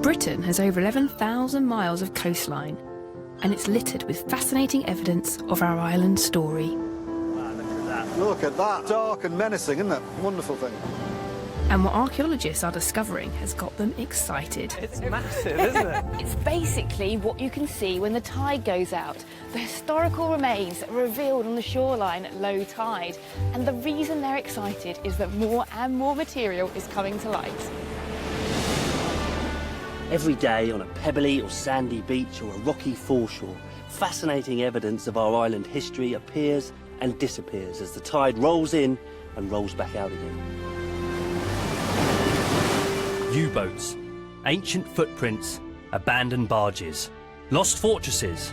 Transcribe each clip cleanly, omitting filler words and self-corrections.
Britain has over 11,000 miles of coastline, and it's littered with fascinating evidence of our island story. Wow, look at that. Look at that. Dark and menacing, isn't it? Wonderful thing. And what archaeologists are discovering has got them excited. It's massive, isn't it? It's basically what you can see when the tide goes out. The historical remains are revealed on the shoreline at low tide. And the reason they're excited is that more and more material is coming to light. Every day on a pebbly or sandy beach or a rocky foreshore, fascinating evidence of our island history appears and disappears as the tide rolls in and rolls back out again. U-boats, ancient footprints, abandoned barges, lost fortresses.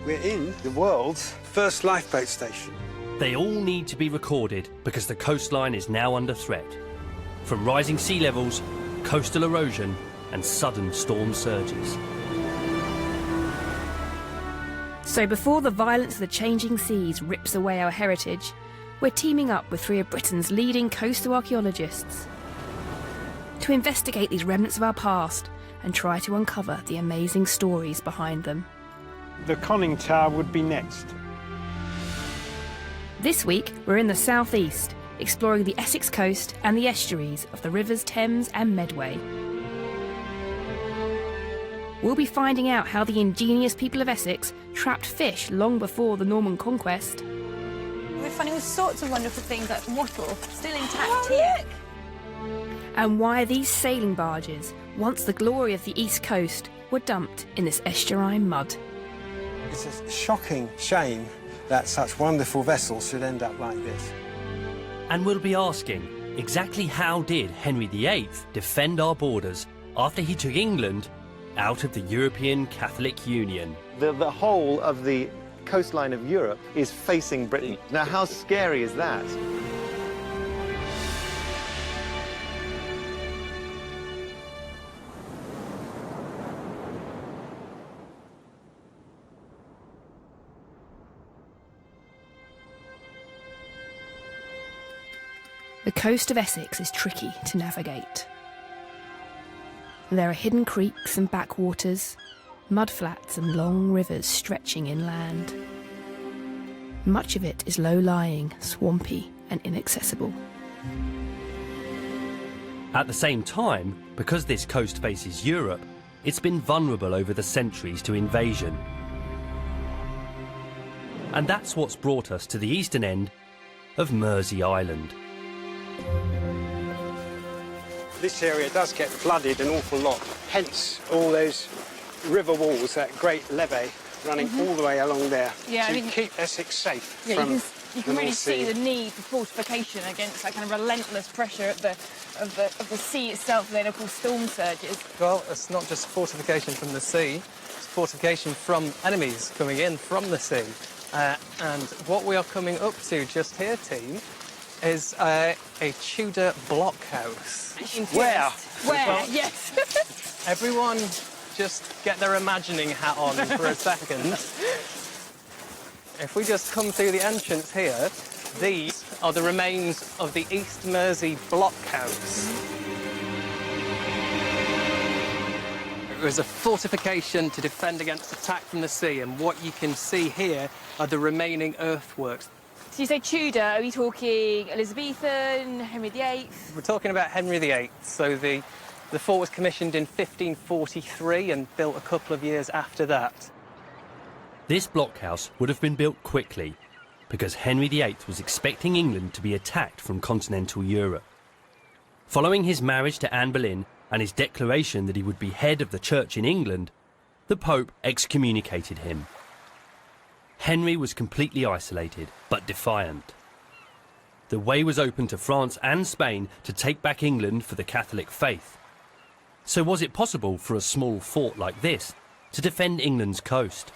We're in the world's first lifeboat station. They all need to be recorded because the coastline is now under threat. From rising sea levels, coastal erosion and sudden storm surges. So before the violence of the changing seas rips away our heritage, we're teaming up with 3 of Britain's leading coastal archaeologists to investigate these remnants of our past and try to uncover the amazing stories behind them. The conning tower would be next. This week, we're in the southeast, exploring the Essex coast and the estuaries of the rivers Thames and Medway. We'll be finding out how the ingenious people of Essex trapped fish long before the Norman conquest. We're finding all sorts of wonderful things like wattle, still intact here. Look. And why these sailing barges, once the glory of the East Coast, were dumped in this estuary mud. It's a shocking shame that such wonderful vessels should end up like this. And we'll be asking, exactly how did Henry VIII defend our borders after he took England out of the European Catholic Union? The whole of the coastline of Europe is facing Britain. Now, how scary is that? The coast of Essex is tricky to navigate. There are hidden creeks and backwaters, mudflats and long rivers stretching inland. Much of it is low-lying, swampy and inaccessible. At the same time, because this coast faces Europe, it's been vulnerable over the centuries to invasion. And that's what's brought us to the eastern end of Mersey Island. This area does get flooded an awful lot, hence all those river walls, that great levee running all the way along there to keep Essex safe from you can really North Sea. see the need for fortification against that kind of relentless pressure of the sea itself, then of course storm surges. Well, it's not just fortification from the sea, it's fortification from enemies coming in from the sea. And what we are coming up to just here, team, is a Tudor blockhouse. Where? Where? Yes. Everyone just get their imagining hat on for a second. If we just come through the entrance here, these are the remains of the East Mersey blockhouse. It was a fortification to defend against attack from the sea, and what you can see here are the remaining earthworks. So you say Tudor, are we talking Elizabethan, Henry VIII? We're talking about Henry VIII, so the fort was commissioned in 1543 and built a couple of years after that. This blockhouse would have been built quickly because Henry VIII was expecting England to be attacked from continental Europe. Following his marriage to Anne Boleyn and his declaration that he would be head of the Church in England, the Pope excommunicated him. Henry was completely isolated, but defiant. The way was open to France and Spain to take back England for the Catholic faith. So was it possible for a small fort like this to defend England's coast?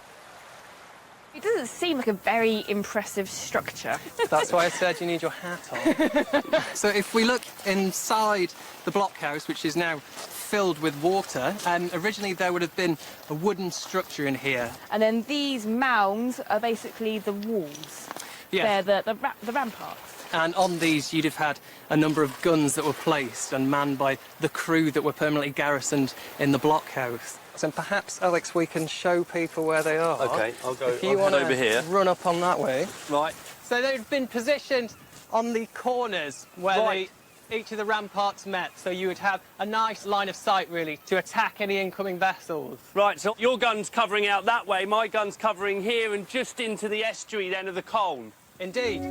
It doesn't seem like a very impressive structure. That's why I said you need your hat on. So if we look inside the blockhouse, which is now filled with water, and originally there would have been a wooden structure in here. And then these mounds are basically the walls. Yeah. They're the ramparts. And on these, you'd have had a number of guns that were placed and manned by the crew that were permanently garrisoned in the blockhouse. And perhaps, Alex, we can show people where they are. OK, I'll go if you want over here. Run up on that way. Right. So they've been positioned on the corners where each of the ramparts met, so you would have a nice line of sight, really, to attack any incoming vessels. Right, so your gun's covering out that way, my gun's covering here and just into the estuary then of the Colne. Indeed.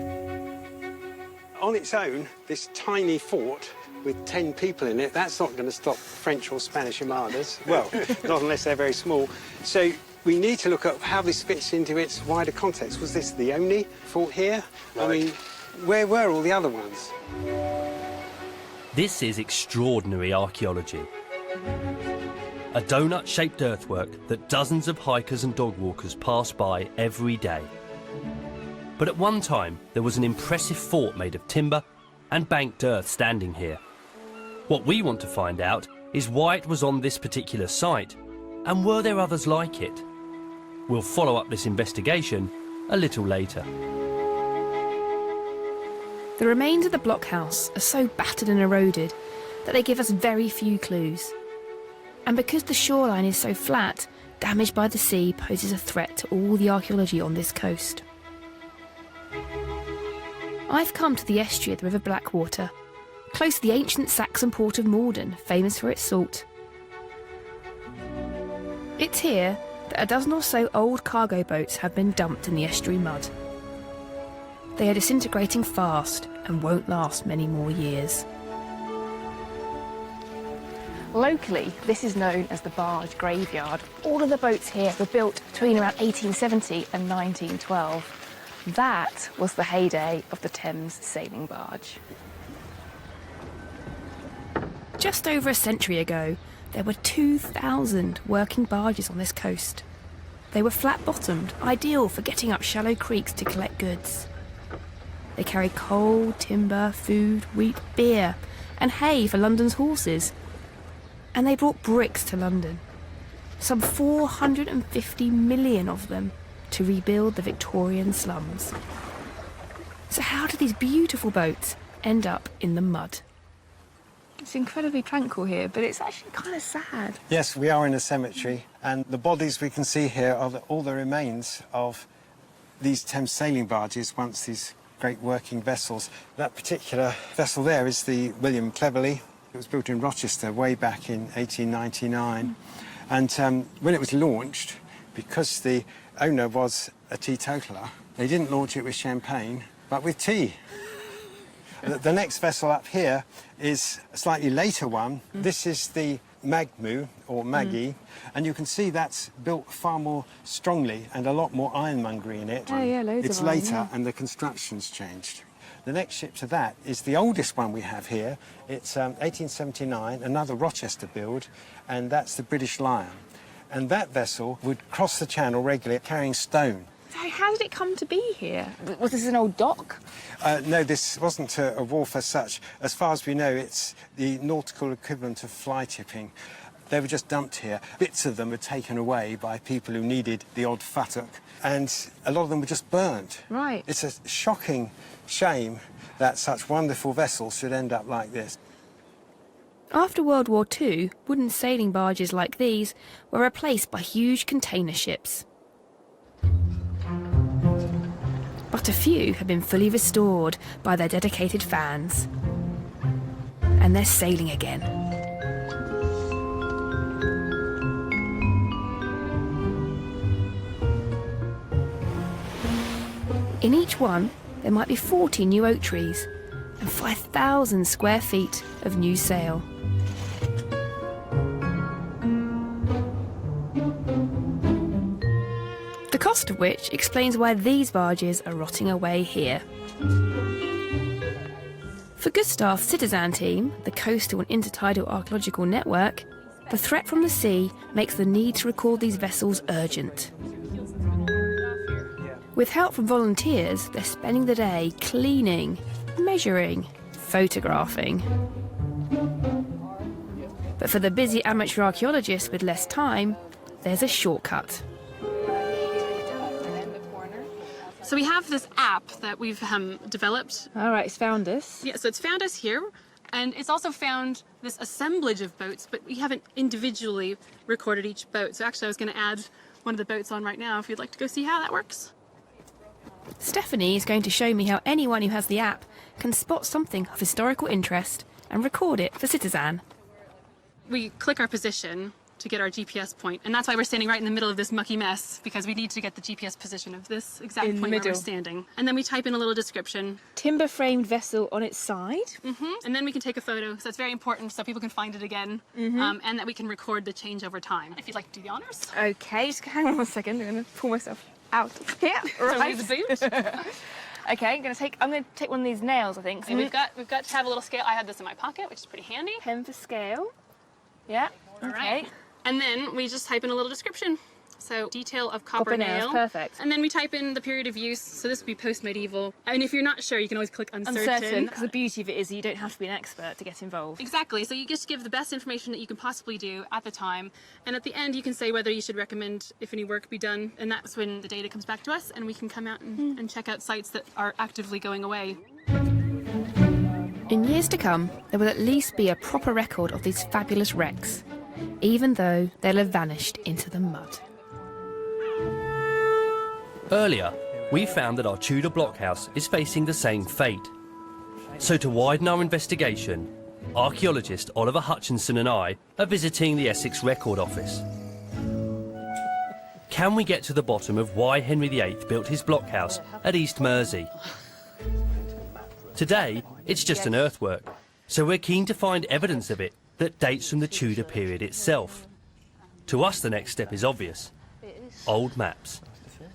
On its own, this tiny fort with 10 people in it, that's not going to stop French or Spanish armadas. Well, not unless they're very small. So we need to look at how this fits into its wider context. Was this the only fort here? Right. I mean, where were all the other ones? This is extraordinary archaeology. A donut-shaped earthwork that dozens of hikers and dog walkers pass by every day. But at one time, there was an impressive fort made of timber and banked earth standing here. What we want to find out is why it was on this particular site, and were there others like it? We'll follow up this investigation a little later. The remains of the blockhouse are so battered and eroded that they give us very few clues. And because the shoreline is so flat, damage by the sea poses a threat to all the archaeology on this coast. I've come to the estuary of the River Blackwater, close to the ancient Saxon port of Morden, famous for its salt. It's here that a dozen or so old cargo boats have been dumped in the estuary mud. They are disintegrating fast and won't last many more years. Locally, this is known as the barge graveyard. All of the boats here were built between around 1870 and 1912. That was the heyday of the Thames sailing barge. Just over a century ago, there were 2,000 working barges on this coast. They were flat-bottomed, ideal for getting up shallow creeks to collect goods. They carried coal, timber, food, wheat, beer, and hay for London's horses. And they brought bricks to London, some 450 million of them, to rebuild the Victorian slums. So how did these beautiful boats end up in the mud? It's incredibly tranquil here, but it's actually kind of sad. Yes, we are in a cemetery, and the bodies we can see here are all the remains of these Thames sailing barges, once these great working vessels. That particular vessel there is the William Cleverley. It was built in Rochester way back in 1899. And when it was launched, because the owner was a teetotaler, they didn't launch it with champagne, but with tea. The next vessel up here is a slightly later one. This is the Magmu, or Maggie, and you can see that's built far more strongly and a lot more ironmongery in it. Oh, yeah, loads it's of iron, later, yeah. and the construction's changed. The next ship to that is the oldest one we have here. It's 1879, another Rochester build, and that's the British Lion. And that vessel would cross the channel regularly, carrying stone. So how did it come to be here? Was this an old dock? No, this wasn't a wharf as such. As far as we know, it's the nautical equivalent of fly tipping. They were just dumped here. Bits of them were taken away by people who needed the odd futtock, and a lot of them were just burnt. Right. It's a shocking shame that such wonderful vessels should end up like this. After World War II, wooden sailing barges like these were replaced by huge container ships. But a few have been fully restored by their dedicated fans. And they're sailing again. In each one, there might be 40 new oak trees and 5,000 square feet of new sail. The cost of which explains why these barges are rotting away here. For Gustav's Citizen team, the Coastal and Intertidal Archaeological Network, the threat from the sea makes the need to record these vessels urgent. With help from volunteers, they're spending the day cleaning, measuring, photographing. But for the busy amateur archaeologists with less time, there's a shortcut. So we have this app that we've developed. All right, it's found us. Yeah, so it's found us here, and it's also found this assemblage of boats, but we haven't individually recorded each boat. So actually I was going to add one of the boats on right now if you'd like to go see how that works. Stephanie is going to show me how anyone who has the app can spot something of historical interest and record it for Citizen. We click our position to get our GPS point, and that's why we're standing right in the middle of this mucky mess, because we need to get the GPS position of this exact In the point where we're middle. standing. And then we type in a little description. Timber framed vessel on its side. And then we can take a photo, so it's very important so people can find it again, and that we can record the change over time. If you'd like to do the honors. Okay, just hang on 1 second. I'm going to pull myself out of here. Right. So the boot. Okay, I'm going to take one of these nails, I think. So we've got to have a little scale. I had this in my pocket, which is pretty handy. Pen for scale. Yeah. All Okay. right. And then we just type in a little description. So detail of copper nails, nail. perfect. And then we type in the period of use. So this would be post-medieval. And if you're not sure, you can always click Uncertain, because the beauty of it is you don't have to be an expert to get involved. Exactly. So you just give the best information that you can possibly do at the time. And at the end, you can say whether you should recommend if any work be done. And that's when the data comes back to us and we can come out and check out sites that are actively going away. In years to come, there will at least be a proper record of these fabulous wrecks, even though they'll have vanished into the mud. Earlier, we found that our Tudor blockhouse is facing the same fate. So to widen our investigation, archaeologist Oliver Hutchinson and I are visiting the Essex Record Office. Can we get to the bottom of why Henry VIII built his blockhouse at East Mersey? Today, it's just an earthwork, so we're keen to find evidence of it that dates from the Tudor period itself. To us, the next step is obvious. Old maps.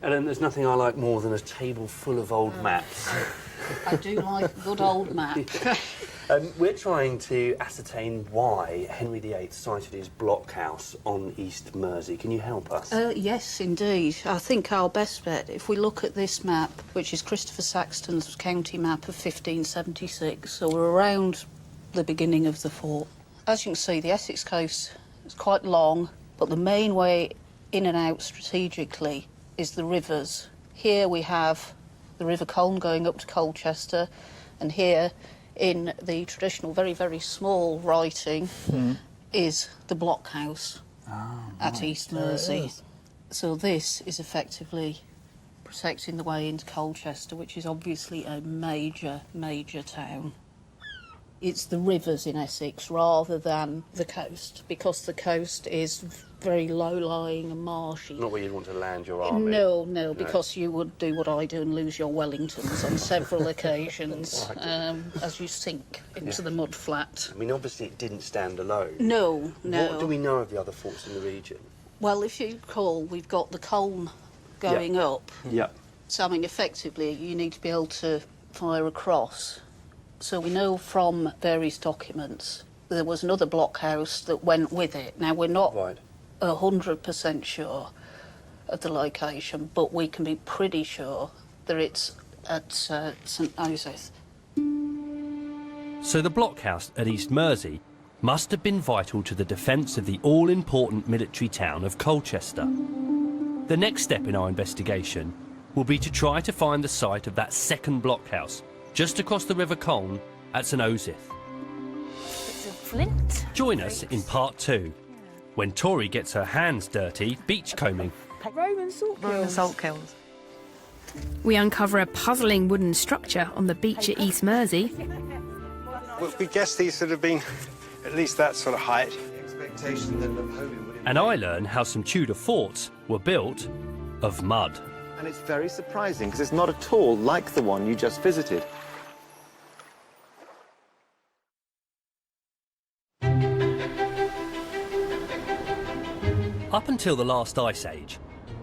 Ellen, there's nothing I like more than a table full of old maps. I do like a good old map. We're trying to ascertain why Henry VIII sited his blockhouse on East Mersey. Can you help us? Yes, indeed. I think our best bet, if we look at this map, which is Christopher Saxton's county map of 1576, so we're around the beginning of the fort. As you can see, the Essex coast is quite long, but the main way in and out strategically is the rivers. Here we have the River Colne going up to Colchester, and here in the traditional very, very small writing is the blockhouse at East Mersey. So this is effectively protecting the way into Colchester, which is obviously a major, major town. It's the rivers in Essex rather than the coast, because the coast is very low-lying and marshy. Not where you'd want to land your army. No, because you would do what I do and lose your Wellingtons on several occasions as you sink into the mud flat. I mean, obviously it didn't stand alone. No. What do we know of the other forts in the region? Well, if you recall, we've got the Colne going up. Yeah. So, I mean, effectively, you need to be able to fire across. So we know from various documents there was another blockhouse that went with it. Now, we're not 100% sure of the location, but we can be pretty sure that it's at St Osyth. So the blockhouse at East Mersey must have been vital to the defence of the all-important military town of Colchester. The next step in our investigation will be to try to find the site of that second blockhouse just across the River Colne at St Osyth. It's a flint. Join us in part 2, when Tori gets her hands dirty beachcombing. Roman salt kilns. We uncover a puzzling wooden structure on the beach at East Mersey. Well, we guess these would have been at least that sort of height. The expectation that Napoleon would... And I learn how some Tudor forts were built of mud. And it's very surprising because it's not at all like the one you just visited. Up until the last ice age,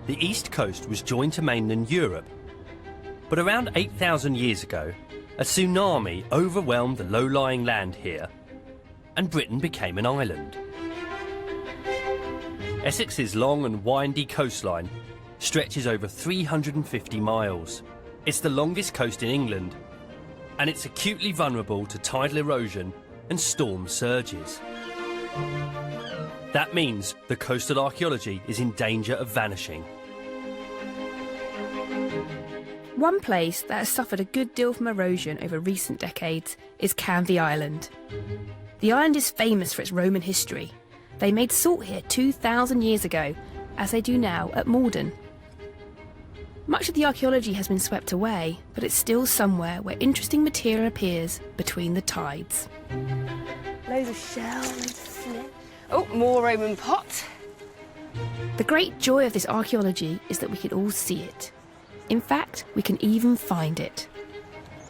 the east coast was joined to mainland Europe. But around 8,000 years ago, a tsunami overwhelmed the low-lying land here, and Britain became an island. Essex's long and windy coastline stretches over 350 miles. It's the longest coast in England, and it's acutely vulnerable to tidal erosion and storm surges. That means the coastal archaeology is in danger of vanishing. One place that has suffered a good deal from erosion over recent decades is Canvey Island. The island is famous for its Roman history. They made salt here 2,000 years ago, as they do now at Malden. Much of the archaeology has been swept away, but it's still somewhere where interesting material appears between the tides. Loads of shells. Oh, more Roman pot. The great joy of this archaeology is that we can all see it. In fact, we can even find it.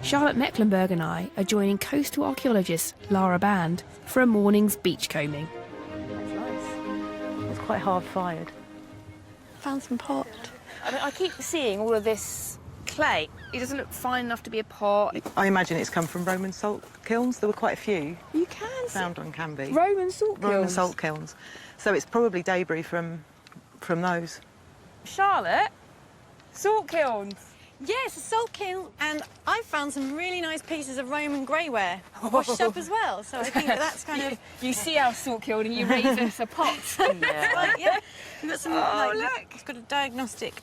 Charlotte Mecklenburg and I are joining coastal archaeologist Lara Band for a morning's beachcombing. That's nice. It's quite hard fired. Found some pot. I keep seeing all of this clay. It doesn't look fine enough to be a pot. I imagine it's come from Roman salt kilns. There were quite a few You can found on Canvey. Roman salt kilns. Roman salt kilns. So it's probably debris from those. Charlotte, salt kilns. Yes, a salt kiln, and I found some really nice pieces of Roman greyware washed up as well. So I think that's kind of... You see our salt kiln and you raise us a pot. Yeah. We've got some... look. It's got a diagnostic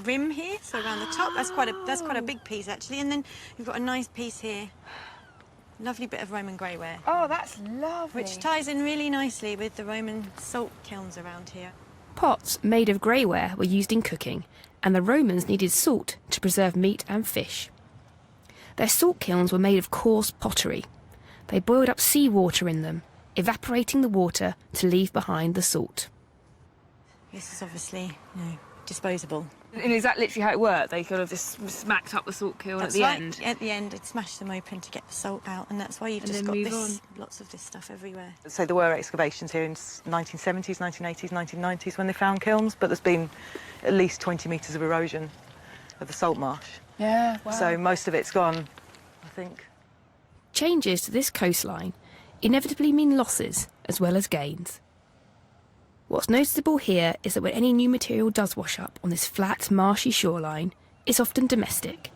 rim here, so around the top. That's quite a big piece, actually. And then we've got a nice piece here. Lovely bit of Roman greyware. Oh, that's lovely. Which ties in really nicely with the Roman salt kilns around here. Pots made of greyware were used in cooking, and the Romans needed salt to preserve meat and fish. Their salt kilns were made of coarse pottery. They boiled up seawater in them, evaporating the water to leave behind the salt. This is obviously, disposable. And is that literally how it worked? They kind of just smacked up the salt kiln at the end? At the end, they'd smash them open to get the salt out, and that's why you've And just then got move lots of this stuff everywhere. So there were excavations here in 1970s, 1980s, 1990s when they found kilns, but there's been at least 20 metres of erosion of the salt marsh. Yeah, wow. So most of it's gone, I think. Changes to this coastline inevitably mean losses as well as gains. What's noticeable here is that when any new material does wash up on this flat, marshy shoreline, it's often domestic.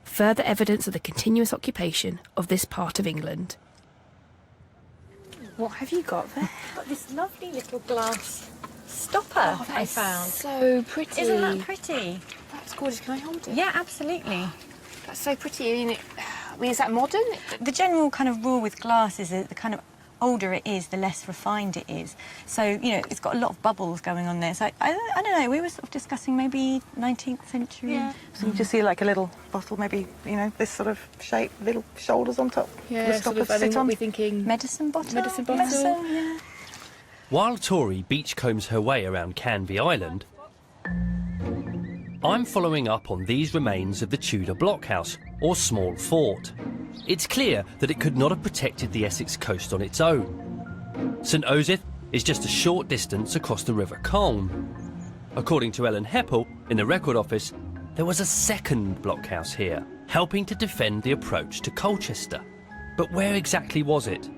Further evidence of the continuous occupation of this part of England. What have you got there? Got this lovely little glass stopper I found. So pretty. Isn't that pretty? That's gorgeous. Can I hold it? Yeah, absolutely. That's so pretty. I mean, is that modern? The general kind of rule with glass is that the kind of older it is, the less refined it is. So, it's got a lot of bubbles going on there. So, I don't know, we were sort of discussing maybe 19th century. Yeah. So you just see like a little bottle, maybe, this sort of shape, little shoulders on top. Yeah, the sort of, sit on. We're thinking... Medicine bottle? Medicine bottle. Yeah. While Tori beachcombs her way around Canvey Island, I'm following up on these remains of the Tudor blockhouse, or small fort. It's clear that it could not have protected the Essex coast on its own. St Osyth is just a short distance across the River Colne. According to Ellen Heppel in the Record Office, there was a second blockhouse here, helping to defend the approach to Colchester. But where exactly was it?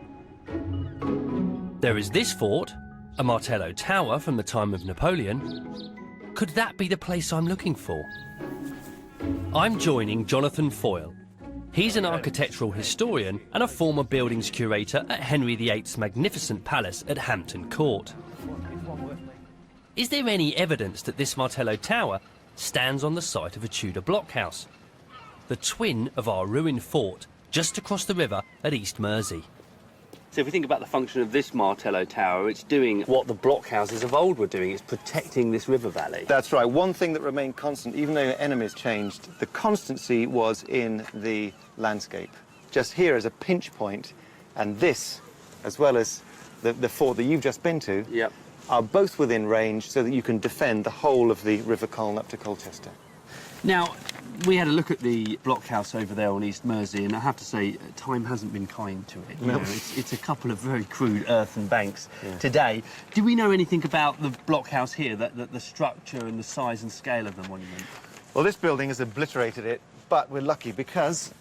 There is this fort, a Martello Tower from the time of Napoleon. Could that be the place I'm looking for? I'm joining Jonathan Foyle. He's an architectural historian and a former buildings curator at Henry VIII's magnificent palace at Hampton Court. Is there any evidence that this Martello Tower stands on the site of a Tudor blockhouse, the twin of our ruined fort just across the river at East Mersey? So if we think about the function of this Martello Tower, it's doing what the blockhouses of old were doing. It's protecting this river valley. That's right. One thing that remained constant, even though enemies changed, the constancy was in the landscape. Just here is a pinch point, and this, as well as the fort that you've just been to, Yep. are both within range so that you can defend the whole of the River Colne up to Colchester. Now, we had a look at the blockhouse over there on East Mersey, and I have to say, time hasn't been kind to it. You know, it's a couple of very crude earthen banks today. Do we know anything about the blockhouse here, the structure and the size and scale of the monument? Well, this building has obliterated it, but we're lucky because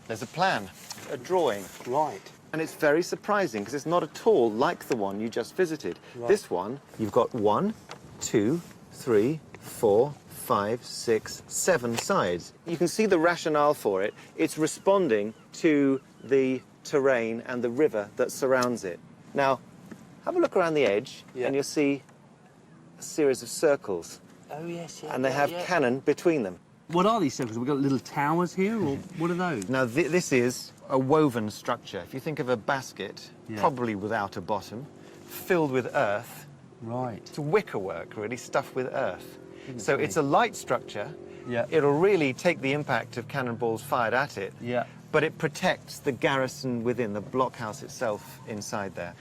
there's a plan, a drawing. Right. And it's very surprising because it's not at all like the one you just visited. Right. This one, you've got 1, 2, 3, 4, 5, 6, 7 sides. You can see the rationale for it. It's responding to the terrain and the river that surrounds it. Now, have a look around the edge and you'll see a series of circles. Oh, yes, yeah. And they have cannon between them. What are these circles? We've got little towers here, or what are those? Now, this is a woven structure. If you think of a basket, Yeah. probably without a bottom, filled with earth. Right. It's wicker work, really, stuffed with earth. So see. it's a light structure. Yeah. It'll really take the impact of cannonballs fired at it. Yeah. But it protects the garrison within, the blockhouse itself inside there.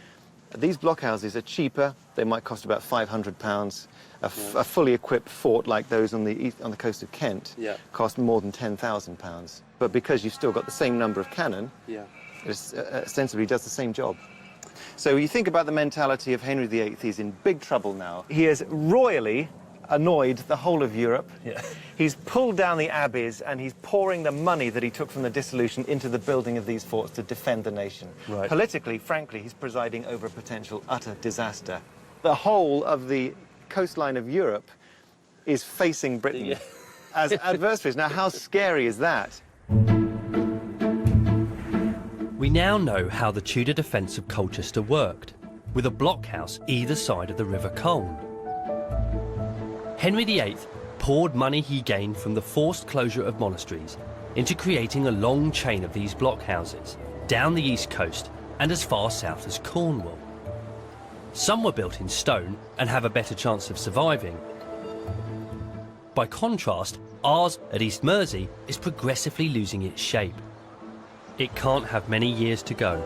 These blockhouses are cheaper. They might cost about £500. A fully equipped fort like those on the coast of Kent cost more than £10,000. But because you've still got the same number of cannon, it ostensibly does the same job. So you think about the mentality of Henry VIII. He's in big trouble now. He has royally annoyed the whole of Europe. Yeah. He's pulled down the abbeys and he's pouring the money that he took from the dissolution into the building of these forts to defend the nation. Right. Politically, frankly, he's presiding over a potential utter disaster. The whole of the coastline of Europe is facing Britain as adversaries. Now, how scary is that? We now know how the Tudor defence of Colchester worked, with a blockhouse either side of the River Colne. Henry VIII poured money he gained from the forced closure of monasteries into creating a long chain of these blockhouses down the east coast and as far south as Cornwall. Some were built in stone and have a better chance of surviving. By contrast, ours at East Mersey is progressively losing its shape. It can't have many years to go.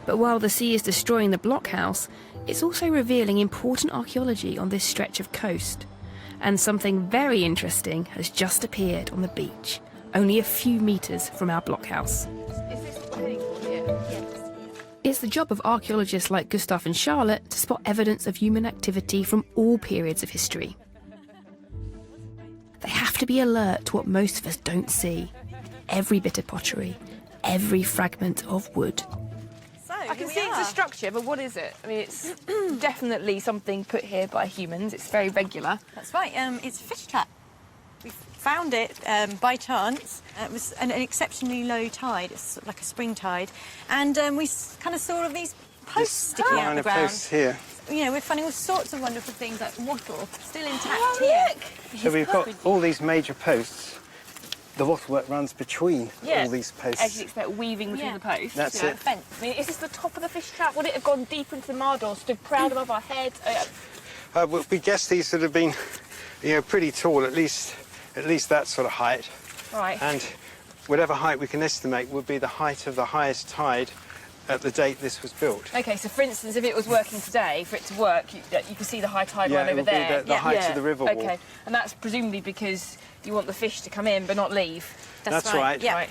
But while the sea is destroying the blockhouse, it's also revealing important archaeology on this stretch of coast. And something very interesting has just appeared on the beach, only a few metres from our blockhouse. Is this what we're heading for here? Yes. It's the job of archaeologists like Gustav and Charlotte to spot evidence of human activity from all periods of history. They have to be alert to what most of us don't see. Every bit of pottery, every fragment of wood. I can see it's a structure, but what is it? I mean, it's definitely something put here by humans. It's very regular. That's right. It's a fish trap. We found it by chance. It was an exceptionally low tide. It's sort of like a spring tide. And we kind of saw all of these posts sticking out of the ground. Posts here. You know, we're finding all sorts of wonderful things like wattle still intact here. So we've got all these major posts. The wattle work runs between all these posts. As you expect, weaving between the posts. That's it. Fence. I mean, is this the top of the fish trap? Would it have gone deep into the mud or stood proud above our heads? We guess these would have been, pretty tall, at least that sort of height. Right. And whatever height we can estimate would be the height of the highest tide at the date this was built. OK, so for instance, if it was working today, for it to work, you can see the high tide line over there. Yeah, it would be the height of the river wall. OK, and that's presumably because you want the fish to come in but not leave. That's right. Yeah. Right.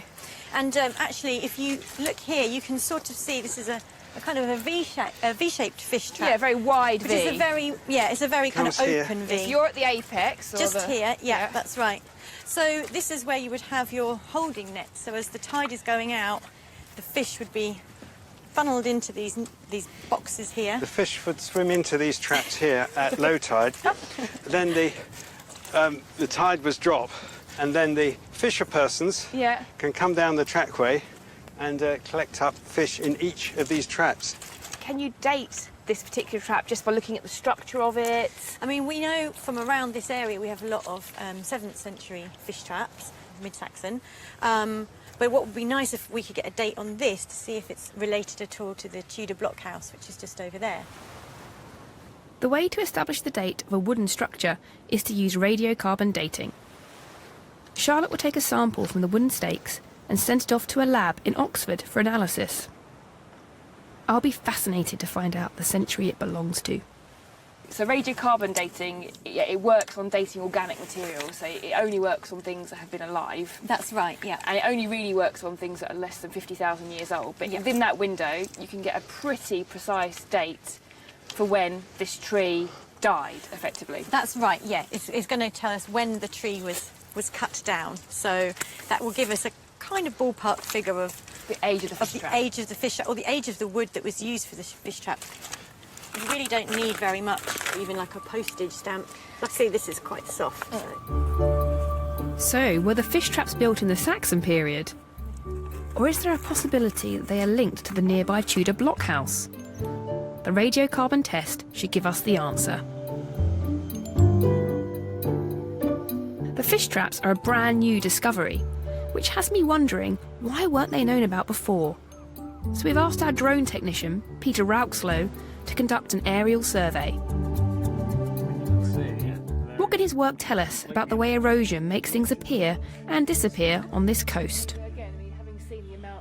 And actually, if you look here, you can sort of see this is a kind of a V-shaped fish trap. Yeah, a very wide V. It's a very kind of open V. So you're at the apex. Or Just here, yeah, that's right. So this is where you would have your holding nets. So as the tide is going out, the fish would be funneled into these boxes here. The fish would swim into these traps here at low tide. Then the tide was drop, and then the fisher persons can come down the trackway and collect up fish in each of these traps. Can you date this particular trap just by looking at the structure of it? I mean, we know from around this area we have a lot of 7th century fish traps, mid-Saxon. But what would be nice if we could get a date on this to see if it's related at all to the Tudor blockhouse, which is just over there. The way to establish the date of a wooden structure is to use radiocarbon dating. Charlotte will take a sample from the wooden stakes and send it off to a lab in Oxford for analysis. I'll be fascinated to find out the century it belongs to. So radiocarbon dating, it works on dating organic materials, so it only works on things that have been alive. That's right, yeah. And it only really works on things that are less than 50,000 years old. But within that window, you can get a pretty precise date for when this tree died, effectively. That's right, yeah. It's going to tell us when the tree was cut down. So that will give us a kind of ballpark figure of the age of the fish trap. The age of the fish trap, or the age of the wood that was used for the fish trap. You really don't need very much, even like a postage stamp. Luckily, this is quite soft. So, were the fish traps built in the Saxon period? Or is there a possibility that they are linked to the nearby Tudor blockhouse? The radiocarbon test should give us the answer. The fish traps are a brand new discovery, which has me wondering why weren't they known about before? So we've asked our drone technician, Peter Rauxlow, to conduct an aerial survey. What can his work tell us about the way erosion makes things appear and disappear on this coast?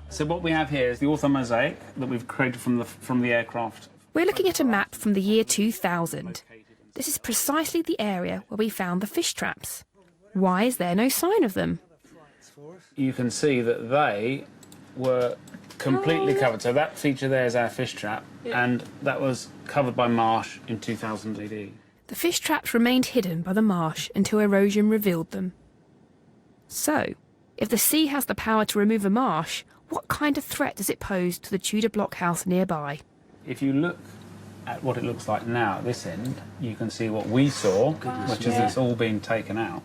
So what we have here is the ortho mosaic that we've created from the aircraft. We're looking at a map from the year 2000. This is precisely the area where we found the fish traps. Why is there no sign of them? You can see that they were completely covered. So that feature there is our fish trap, and that was covered by marsh in 2000 AD. The fish traps remained hidden by the marsh until erosion revealed them. So, if the sea has the power to remove a marsh, what kind of threat does it pose to the Tudor blockhouse nearby? If you look at what it looks like now at this end, you can see what we saw, which is it's all been taken out.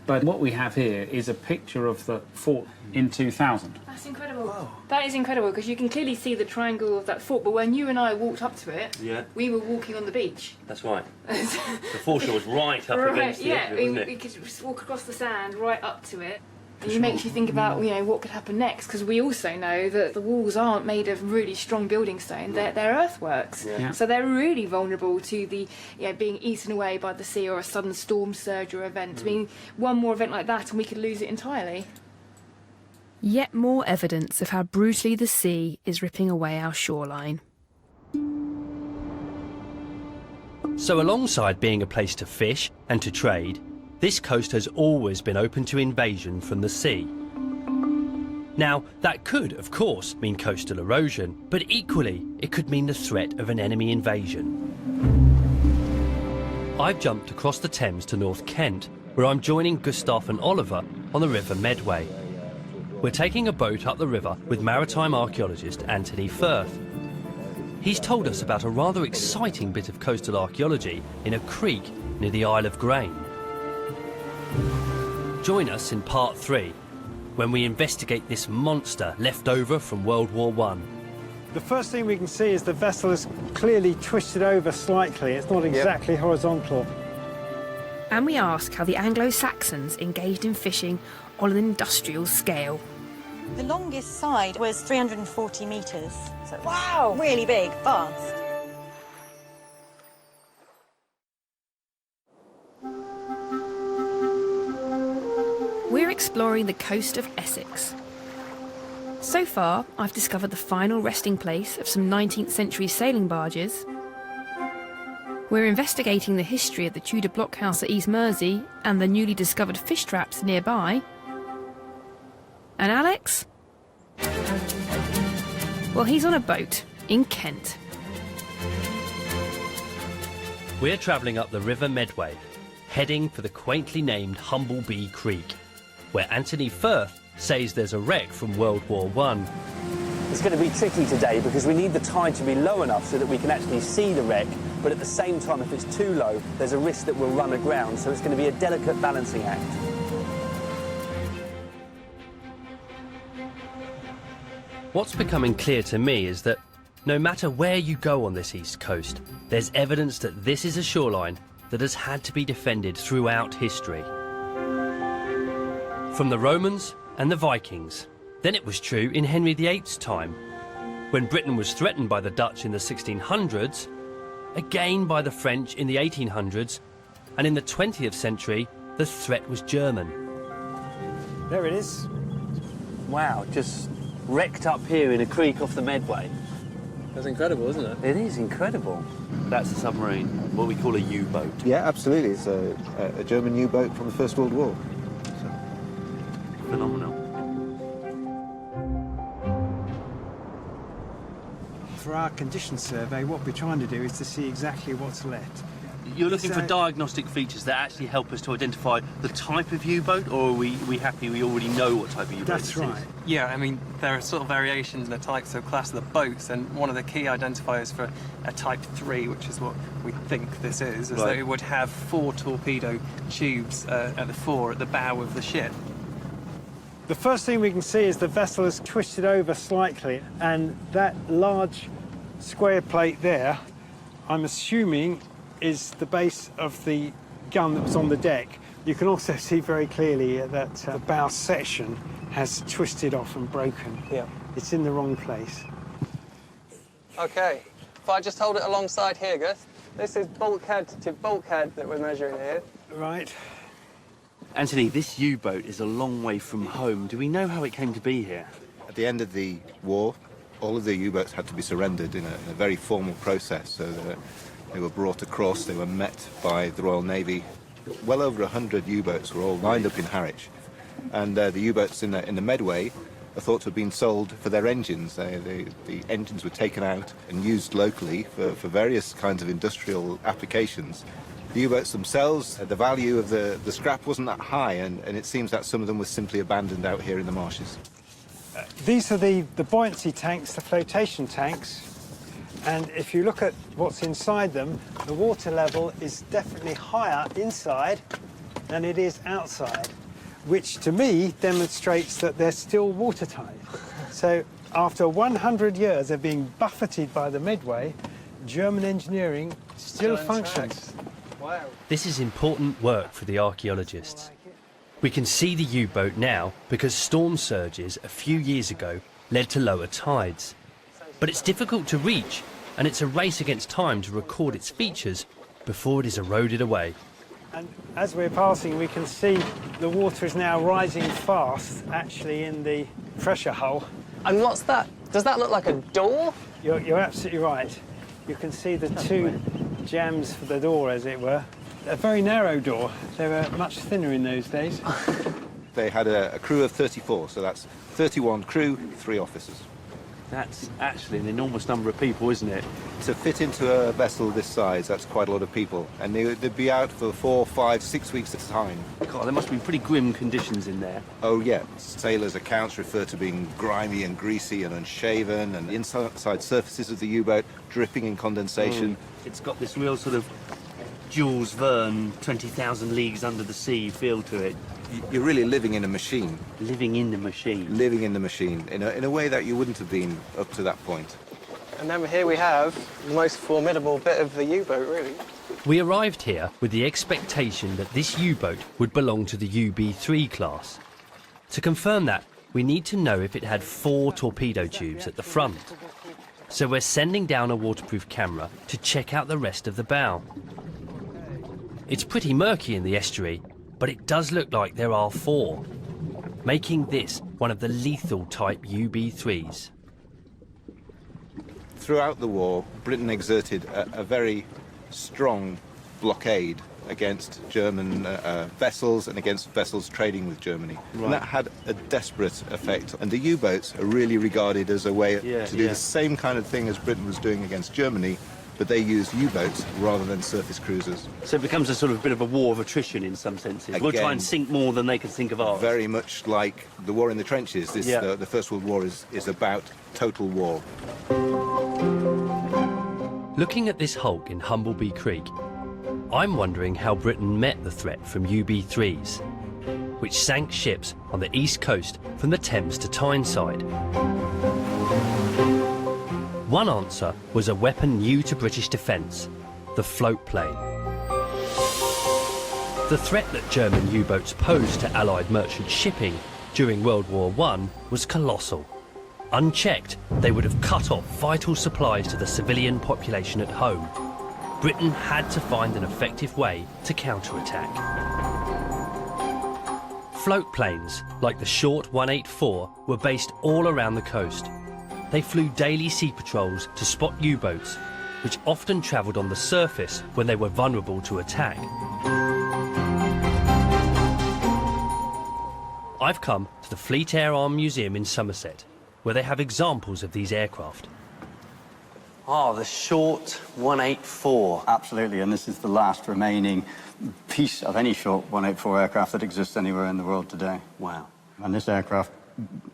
But what we have here is a picture of the fort in 2000. That's incredible. Whoa. That is incredible, because you can clearly see the triangle of that fort, but when you and I walked up to it, we were walking on the beach. That's right. The foreshore was right up against the edge of it, wasn't it? We could just walk across the sand right up to it. And it makes you think about, what could happen next, because we also know that the walls aren't made of really strong building stone, they're earthworks. Yeah. So they're really vulnerable to the being eaten away by the sea or a sudden storm surge or event. I mean, one more event like that and we could lose it entirely. Yet more evidence of how brutally the sea is ripping away our shoreline. So alongside being a place to fish and to trade, this coast has always been open to invasion from the sea. Now, that could, of course, mean coastal erosion, but equally, it could mean the threat of an enemy invasion. I've jumped across the Thames to North Kent, where I'm joining Gustav and Oliver on the River Medway. We're taking a boat up the river with maritime archaeologist Anthony Firth. He's told us about a rather exciting bit of coastal archaeology in a creek near the Isle of Grain. Join us in part 3, when we investigate this monster left over from World War I. The first thing we can see is the vessel is clearly twisted over slightly. It's not exactly horizontal. And we ask how the Anglo-Saxons engaged in fishing on an industrial scale. The longest side was 340 metres. So wow! Really big, vast. We're exploring the coast of Essex. So far, I've discovered the final resting place of some 19th century sailing barges. We're investigating the history of the Tudor blockhouse at East Mersey and the newly discovered fish traps nearby. And Alex? Well, he's on a boat in Kent. We're travelling up the River Medway, heading for the quaintly named Humblebee Creek, where Anthony Firth says there's a wreck from World War I. It's going to be tricky today because we need the tide to be low enough so that we can actually see the wreck, but at the same time, if it's too low, there's a risk that we'll run aground, so it's going to be a delicate balancing act. What's becoming clear to me is that no matter where you go on this east coast, there's evidence that this is a shoreline that has had to be defended throughout history. From the Romans and the Vikings. Then it was true in Henry VIII's time, when Britain was threatened by the Dutch in the 1600s, again by the French in the 1800s, and in the 20th century, the threat was German. There it is. Wow, just wrecked up here in a creek off the Medway. That's incredible, isn't it? It is incredible. That's a submarine, what we call a U-boat. Yeah, absolutely. It's a German U-boat from the First World War. Phenomenal. For our condition survey, what we're trying to do is to see exactly what's left. You're looking for diagnostic features that actually help us to identify the type of U-boat, or are we happy we already know what type of U-boat That's right. is? Yeah, I mean, there are sort of variations in the types of class of the boats, and one of the key identifiers for a Type 3, which is what we think this is that it would have 4 torpedo tubes at the fore, at the bow of the ship. The first thing we can see is the vessel is twisted over slightly, and that large square plate there, I'm assuming, is the base of the gun that was on the deck. You can also see very clearly that the bow section has twisted off and broken. Yeah. It's in the wrong place. Okay, if I just hold it alongside here, Gus. This is bulkhead to bulkhead that we're measuring here. Right. Anthony, this U-boat is a long way from home. Do we know how it came to be here? At the end of the war, all of the U-boats had to be surrendered in a very formal process. So they were brought across, they were met by the Royal Navy. Well over 100 U-boats were all lined up in Harwich. And the U-boats in the Medway are thought to have been sold for their engines. The engines were taken out and used locally for various kinds of industrial applications. The U-boats themselves, the value of the scrap wasn't that high, and it seems that some of them were simply abandoned out here in the marshes. These are the buoyancy tanks, the flotation tanks. And if you look at what's inside them, the water level is definitely higher inside than it is outside, which to me demonstrates that they're still watertight. So after 100 years of being buffeted by the Medway, German engineering still functions. Wow. This is important work for the archaeologists. We can see the U-boat now because storm surges a few years ago led to lower tides. But it's difficult to reach, and it's a race against time to record its features before it is eroded away. And as we're passing, we can see the water is now rising fast, actually, in the pressure hull. And what's that? Does that look like a door? You're absolutely right. You can see the two jambs for the door, as it were. A very narrow door. They were much thinner in those days. They had a crew of 34, so that's 31 crew, 3 officers. That's actually an enormous number of people, isn't it? To fit into a vessel this size, that's quite a lot of people. And they'd be out for 4, 5, 6 weeks at a time. God, there must have been pretty grim conditions in there. Oh, yeah. Sailors' accounts refer to being grimy and greasy and unshaven, and the inside surfaces of the U-boat dripping in condensation. It's got this real sort of Jules Verne, 20,000 Leagues Under the Sea feel to it. You're really living in a machine. Living in the machine. Living in the machine, in a way that you wouldn't have been up to that point. And then here we have the most formidable bit of the U-boat, really. We arrived here with the expectation that this U-boat would belong to the UB3 class. To confirm that, we need to know if it had 4 torpedo tubes at the front. So we're sending down a waterproof camera to check out the rest of the bow. It's pretty murky in the estuary, but it does look like there are 4, making this one of the lethal type UB3s. Throughout the war, Britain exerted a very strong blockade against German vessels and against vessels trading with Germany. Right. And that had a desperate effect. And the U-boats are really regarded as a way to do the same kind of thing as Britain was doing against Germany, but they use U-boats rather than surface cruisers. So it becomes a sort of bit of a war of attrition in some senses. Again, we'll try and sink more than they can sink of ours. Very much like the war in the trenches. The First World War is about total war. Looking at this hulk in Humblebee Creek, I'm wondering how Britain met the threat from UB3s, which sank ships on the east coast from the Thames to Tyneside. One answer was a weapon new to British defence, the float plane. The threat that German U-boats posed to Allied merchant shipping during World War I was colossal. Unchecked, they would have cut off vital supplies to the civilian population at home. Britain had to find an effective way to counterattack. Float planes, like the Short 184, were based all around the coast. They flew daily sea patrols to spot U-boats, which often travelled on the surface when they were vulnerable to attack. I've come to the Fleet Air Arm Museum in Somerset, where they have examples of these aircraft. Ah, the Short 184. Absolutely, and this is the last remaining piece of any Short 184 aircraft that exists anywhere in the world today. Wow. And this aircraft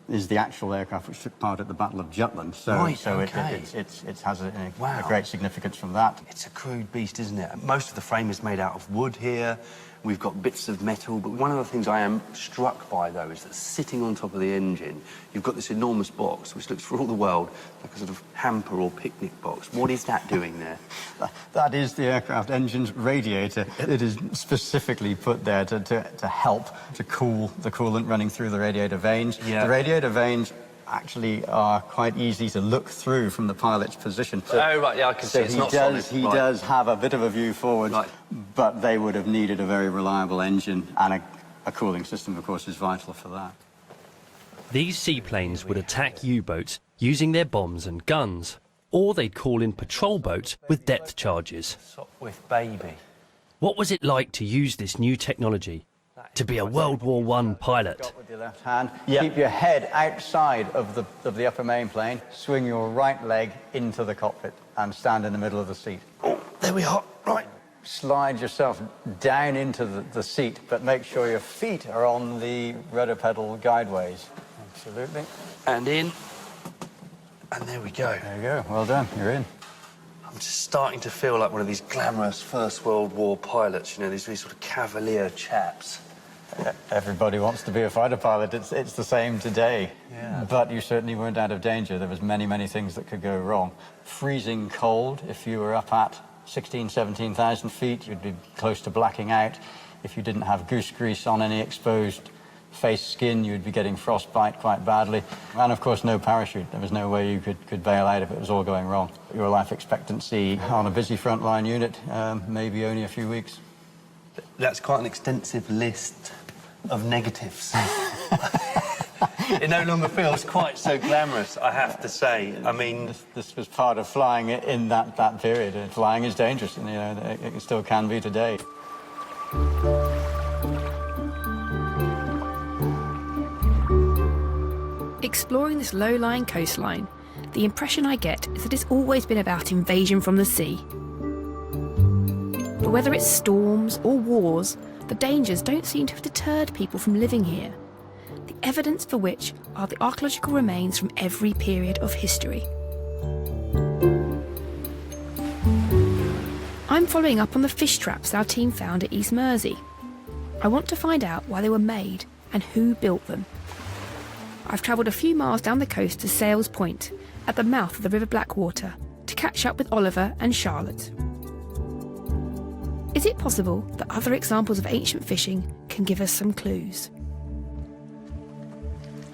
is the actual aircraft which took part at the Battle of Jutland. So, Right, so okay. it has a Wow. great significance from that. It's a crude beast, isn't it? Most of the frame is made out of wood here. We've got bits of metal, but one of the things I am struck by, though, is that sitting on top of the engine, you've got this enormous box, which looks for all the world like a sort of hamper or picnic box. What is that doing there? That is the aircraft engine's radiator. It is specifically put there to help to cool the coolant running through the radiator vanes. Yeah. The radiator vanes actually are quite easy to look through from the pilot's position. So, Oh, right, yeah, I can see. It's not solid. He Right. does have a bit of a view forward, Right. but they would have needed a very reliable engine, and a cooling system, of course, is vital for that. These seaplanes would attack U-boats using their bombs and guns, or they'd call in patrol boats with depth charges. With baby. What was it like to use this new technology? To be a World War I pilot? With your left hand, keep your head outside of the upper main plane, swing your right leg into the cockpit and stand in the middle of the seat. Oh, there we are. Right. Slide yourself down into the seat, but make sure your feet are on the rudder pedal guideways. Absolutely. And in. And there we go. There you go. Well done. You're in. I'm just starting to feel like one of these glamorous First World War pilots, you know, these really sort of cavalier chaps. Everybody wants to be a fighter pilot. It's the same today. Yeah. But you certainly weren't out of danger. There was many, many things that could go wrong. Freezing cold. If you were up at 16,000, 17,000 feet, you'd be close to blacking out. If you didn't have goose grease on any exposed face skin, you'd be getting frostbite quite badly. And of course, no parachute. There was no way you could bail out if it was all going wrong. Your life expectancy on a busy frontline unit, maybe only a few weeks. That's quite an extensive list of negatives. It no longer feels quite so glamorous, I have to say. I mean, this was part of flying in that period. And flying is dangerous, and you know it still can be today. Exploring this low-lying coastline, the impression I get is that it's always been about invasion from the sea. But whether it's storms or wars, the dangers don't seem to have deterred people from living here, the evidence for which are the archaeological remains from every period of history. I'm following up on the fish traps our team found at East Mersey. I want to find out why they were made and who built them. I've travelled a few miles down the coast to Sales Point, at the mouth of the River Blackwater, to catch up with Oliver and Charlotte. Is it possible that other examples of ancient fishing can give us some clues?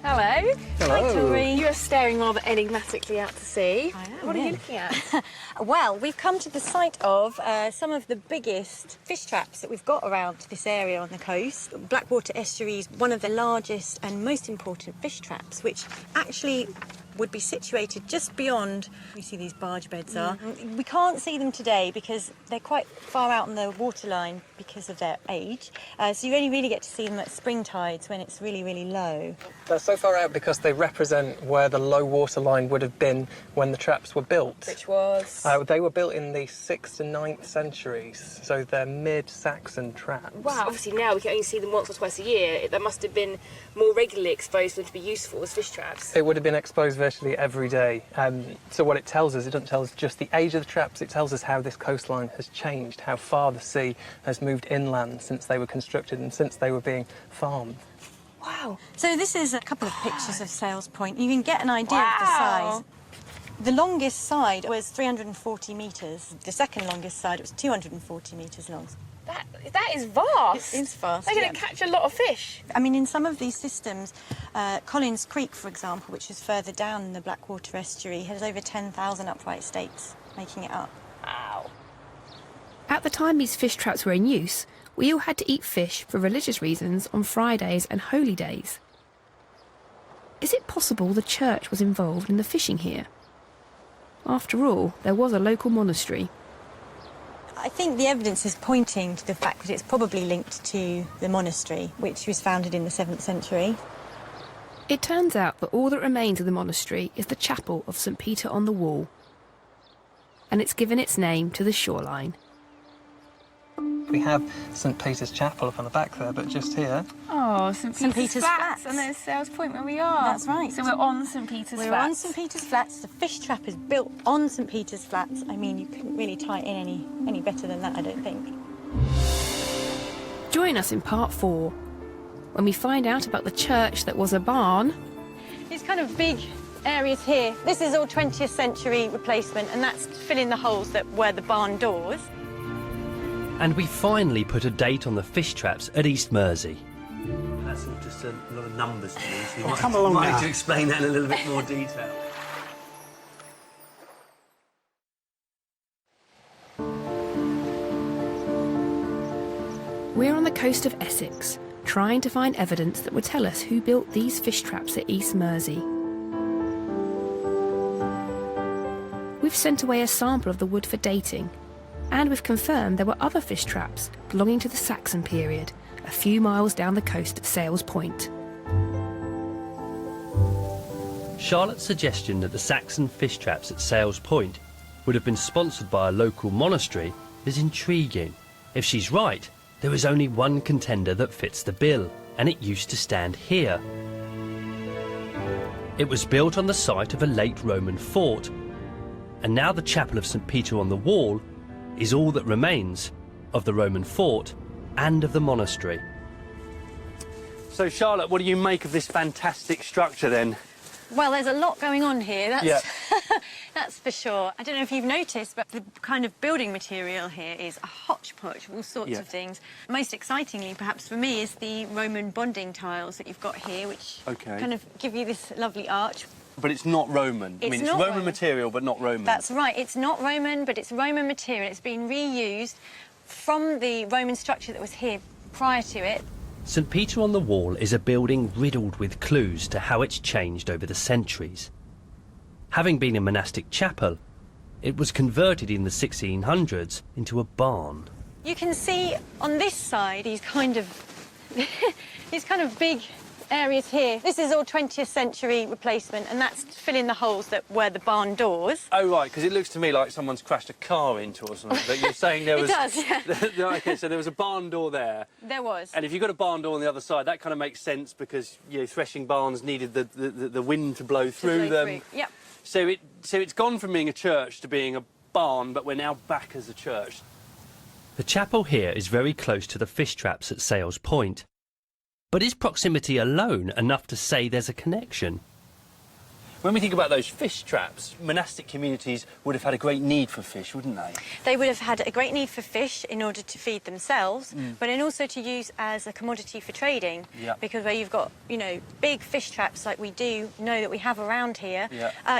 Hello. Hello. Hi, Tori. You are staring rather enigmatically out to sea. I am, What are you yeah. looking at? Well, we've come to the site of some of the biggest fish traps that we've got around this area on the coast. Blackwater Estuary is one of the largest and most important fish traps, which actually would be situated just beyond. We see these barge beds are. We can't see them today because they're quite far out on the waterline because of their age. So you only really get to see them at spring tides when it's really, really low. They're so far out because they represent where the low water line would have been when the traps were built. Which was? They were built in the 6th to 9th centuries, so they're mid-Saxon traps. Wow, obviously now we can only see them once or twice a year. They must have been more regularly exposed for them to be useful as fish traps. It would have been exposed virtually every day. So what it tells us, it doesn't tell us just the age of the traps, it tells us how this coastline has changed, how far the sea has moved inland since they were constructed and since they were being farmed. Wow. So this is a couple of pictures of Sales Point. You can get an idea of the size. The longest side was 340 metres. The second longest side was 240 metres long. That is vast. It is vast. They're going to catch a lot of fish. I mean, in some of these systems, Collins Creek, for example, which is further down in the Blackwater Estuary, has over 10,000 upright stakes, making it up. Wow. At the time these fish traps were in use, we all had to eat fish for religious reasons on Fridays and holy days. Is it possible the church was involved in the fishing here? After all, there was a local monastery. I think the evidence is pointing to the fact that it's probably linked to the monastery, which was founded in the 7th century. It turns out that all that remains of the monastery is the chapel of St. Peter on the Wall, and it's given its name to the shoreline. We have St Peter's Chapel up on the back there, but just here. Oh, St Peter's Flats. And there's Sales Point where we are. That's right. So we're on St Peter's Flats. We're on St Peter's Flats. The fish trap is built on St Peter's Flats. I mean, you couldn't really tie it in any better than that, I don't think. Join us in part 4, when we find out about the church that was a barn. These kind of big areas here, this is all 20th century replacement, and that's filling the holes that were the barn doors. And we finally put a date on the fish traps at East Mersey. That's all just a lot of numbers to me, so you might have to explain that in a little bit more detail. We're on the coast of Essex, trying to find evidence that would tell us who built these fish traps at East Mersey. We've sent away a sample of the wood for dating, and we've confirmed there were other fish traps belonging to the Saxon period, a few miles down the coast of Sales Point. Charlotte's suggestion that the Saxon fish traps at Sales Point would have been sponsored by a local monastery is intriguing. If she's right, there is only one contender that fits the bill, and it used to stand here. It was built on the site of a late Roman fort, and now the chapel of St Peter on the Wall is all that remains of the Roman fort and of the monastery. So, Charlotte, what do you make of this fantastic structure, then? Well, there's a lot going on here, that's for sure. I don't know if you've noticed, but the kind of building material here is a hodgepodge of all sorts of things. Most excitingly, perhaps for me, is the Roman bonding tiles that you've got here, which kind of give you this lovely arch. But it's not Roman. It's it's Roman material, but not Roman. That's right. It's not Roman, but it's Roman material. It's been reused from the Roman structure that was here prior to it. St Peter on the Wall is a building riddled with clues to how it's changed over the centuries. Having been a monastic chapel, it was converted in the 1600s into a barn. You can see on this side these kind of big areas here. This is all 20th century replacement, and that's filling the holes that were the barn doors. Oh, right, because it looks to me like someone's crashed a car into or something. But you're saying there was... It does, yeah. OK, so there was a barn door there. There was. And if you've got a barn door on the other side, that kind of makes sense because, you know, threshing barns needed the wind to blow through them. Yep. So it's gone from being a church to being a barn, but we're now back as a church. The chapel here is very close to the fish traps at Sales Point. But is proximity alone enough to say there's a connection? When we think about those fish traps, monastic communities would have had a great need for fish, wouldn't they? They would have had a great need for fish in order to feed themselves, but then also to use as a commodity for trading. Yeah. Because where you've got, you know, big fish traps like we do know that we have around here,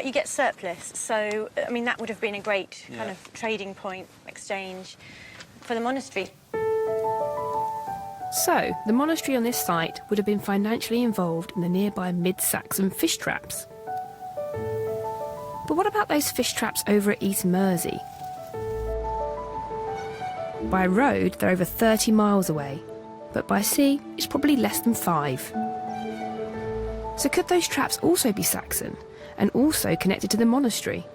you get surplus. So, I mean, that would have been a great kind of trading point, exchange for the monastery. So, the monastery on this site would have been financially involved in the nearby mid-Saxon fish traps. But what about those fish traps over at East Mersey? By road, they're over 30 miles away, but by sea, it's probably less than 5. So could those traps also be Saxon, and also connected to the monastery?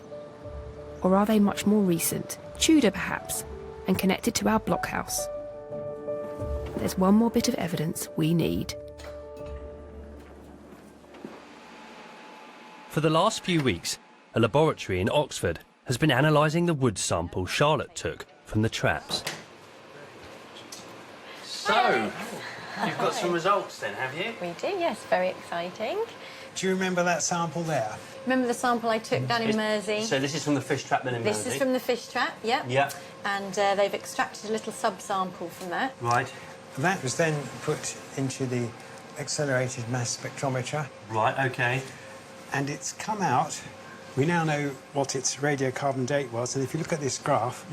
Or are they much more recent, Tudor perhaps, and connected to our blockhouse? There's one more bit of evidence we need. For the last few weeks, a laboratory in Oxford has been analysing the wood sample Charlotte took from the traps. So, you've got some results then, have you? We do, yes, very exciting. Do you remember that sample there? Remember the sample I took down in Mersey? So this is from the fish trap then in Mersey? This is from the fish trap, yep. Yep. And they've extracted a little sub-sample from that. Right. That was then put into the accelerated mass spectrometer. Right, OK. And it's come out. We now know what its radiocarbon date was, and if you look at this graph,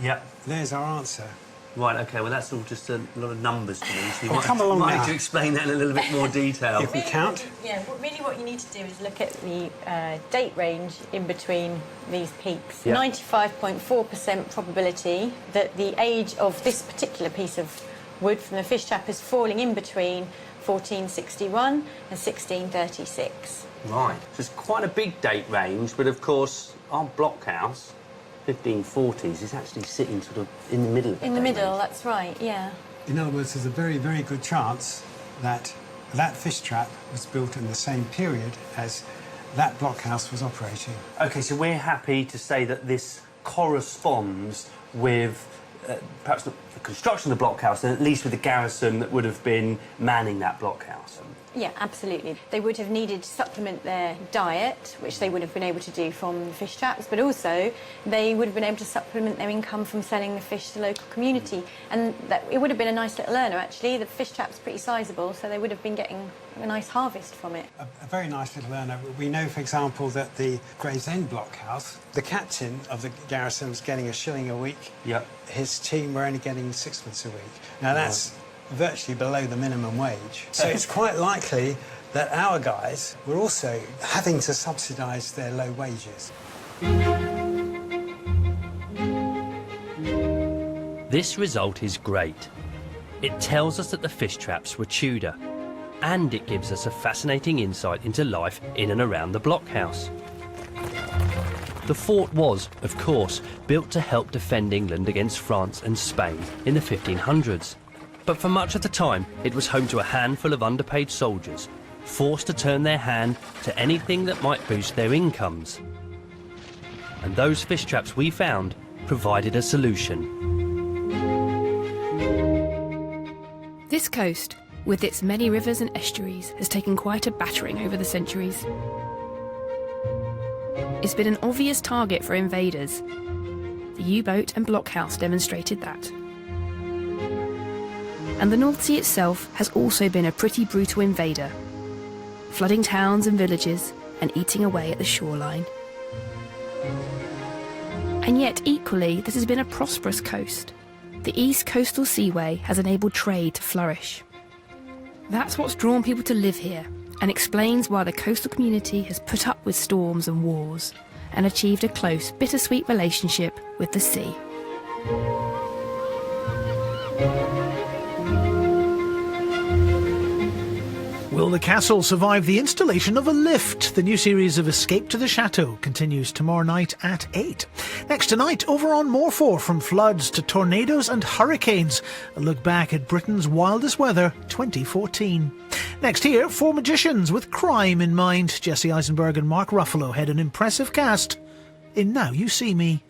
there's our answer. Right, OK, well, that's all just a lot of numbers to me, so you might have to explain that in a little bit more detail. If we count? Yeah, really what you need to do is look at the date range in between these peaks. 95.4% probability that the age of this particular piece of wood from the fish trap is falling in between 1461 and 1636. Right. So it's quite a big date range, but of course our blockhouse 1540s is actually sitting sort of in the middle of it. In the middle, that's right, yeah. In other words, there's a very, very good chance that that fish trap was built in the same period as that blockhouse was operating. OK, so we're happy to say that this corresponds with perhaps the construction of the blockhouse, and at least with the garrison that would have been manning that blockhouse. Yeah, absolutely. They would have needed to supplement their diet, which they would have been able to do from the fish traps, but also they would have been able to supplement their income from selling the fish to the local community. And it would have been a nice little earner, actually. The fish trap's pretty sizable, so they would have been getting a nice harvest from it. A very nice little earner. We know, for example, that the Gravesend blockhouse, the captain of the garrison was getting £1 a week. Yep. His team were only getting 6pence a week. Now, that's virtually below the minimum wage. So it's quite likely that our guys were also having to subsidise their low wages. This result is great. It tells us that the fish traps were Tudor, and it gives us a fascinating insight into life in and around the blockhouse. The fort was, of course, built to help defend England against France and Spain in the 1500s. But for much of the time, it was home to a handful of underpaid soldiers, forced to turn their hand to anything that might boost their incomes. And those fish traps we found provided a solution. This coast, with its many rivers and estuaries, has taken quite a battering over the centuries. It's been an obvious target for invaders. The U-boat and blockhouse demonstrated that. And the North Sea itself has also been a pretty brutal invader, flooding towns and villages and eating away at the shoreline. And yet, equally, this has been a prosperous coast. The East Coastal Seaway has enabled trade to flourish. That's what's drawn people to live here, and explains why the coastal community has put up with storms and wars, and achieved a close, bittersweet relationship with the sea. Will the castle survive the installation of a lift? The new series of Escape to the Chateau continues tomorrow night at 8. Next tonight, over on Morphor, from floods to tornadoes and hurricanes, a look back at Britain's wildest weather 2014. Next here, 4 magicians with crime in mind. Jesse Eisenberg and Mark Ruffalo head an impressive cast in Now You See Me.